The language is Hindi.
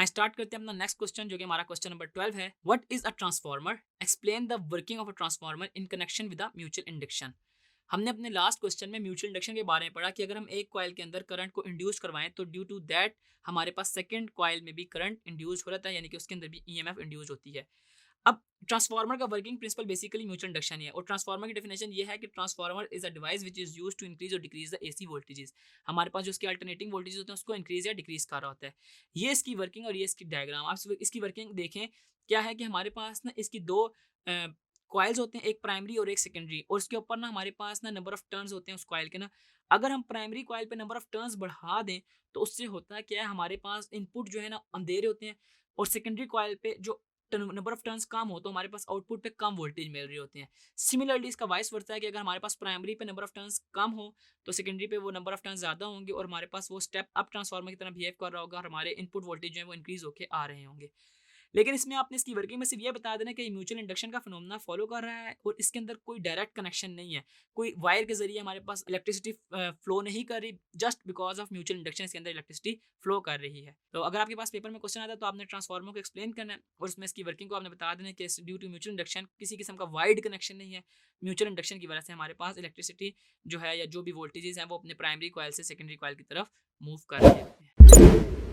स्टार्ट करते हैं अपना नेक्स्ट क्वेश्चन जो कि हमारा क्वेश्चन नंबर 12 है। What is a transformer, explain the working of a transformer in connection with a mutual induction. हमने अपने लास्ट क्वेश्चन में म्यूचुअल इंडक्शन के बारे में पढ़ा कि अगर हम एक कॉइल के अंदर करंट को इंड्यूस करवाएं तो ड्यू टू दैट हमारे पास सेकंड कॉइल में भी करंट इंड्यूस हो रहा है, यानी कि उसके अंदर भी ईएमएफ इंड्यूस होती है। अब ट्रांसफार्मर का working principle basically mutual induction ही है और ट्रांसफार्मर की डेफिनेशन ये है कि transformer is a device which is used to increase और डिक्रीज द एसी वोल्टेजेस। हमारे पास जो उसके अल्टरनेटिंग वोल्टेज होते हैं उसको इंक्रीज या डिक्रीज कर रहा होता है। ये इसकी वर्किंग और ये इसकी डायग्राम। आप इसकी वर्किंग देखें, क्या है कि हमारे पास ना इसकी दो कॉइल्स होते हैं, एक प्राइमरी और एक सेकेंडरी, और उसके ऊपर ना हमारे पास ना नंबर ऑफ टर्न्स होते हैं उस कॉइल के ना। अगर हम प्राइमरी कॉइल पे नंबर ऑफ टर्न्स बढ़ा दें तो उससे होता है क्या है, हमारे पास इनपुट जो है ना अंधेरे होते हैं, और सेकेंडरी कॉइल पे जो नंबर ऑफ टर्न्स कम हो तो हमारे पास आउटपुट पे कम वोल्टेज मिल रही होती है। सिमिलरली इसका वाइस वर्सा है कि अगर हमारे पास प्राइमरी पे नंबर ऑफ टर्न्स कम हो तो सेकेंडरी पे वो नंबर ऑफ टर्न्स ज़्यादा होंगे और हमारे पास वो स्टेप अप ट्रांसफार्मर की तरह बिहेव कर रहा होगा और हमारे इनपुट वोल्टेज जो है वो इंक्रीज होकर आ रहे होंगे। लेकिन इसमें आपने इसकी वर्किंग में सिर्फ ये बता देना कि म्यूचुअल इंडक्शन का फिनोमेना फॉलो कर रहा है और इसके अंदर कोई डायरेक्ट कनेक्शन नहीं है, कोई वायर के जरिए हमारे पास इलेक्ट्रिसिटी फ्लो नहीं कर रही, just because of mutual induction इसके अंदर इलेक्ट्रिसिटी फ्लो कर रही है। तो अगर आपके पास पेपर में क्वेश्चन आता है तो आपने ट्रांसफार्मर को एक्सप्लेन करना है और उसमें इसकी वर्किंग को आपने बता देना कि ड्यू टू म्यूचुअल इंडक्शन किसी किस्म का वाइड कनेक्शन नहीं है, म्यूचुअल इंडक्शन की वजह से हमारे पास इलेक्ट्रिसिटी जो है या जो भी वोल्टेजेस हैं वो अपने प्राइमरी कॉइल से सेकेंडरी कॉइल की तरफ मूव कर रहे हैं।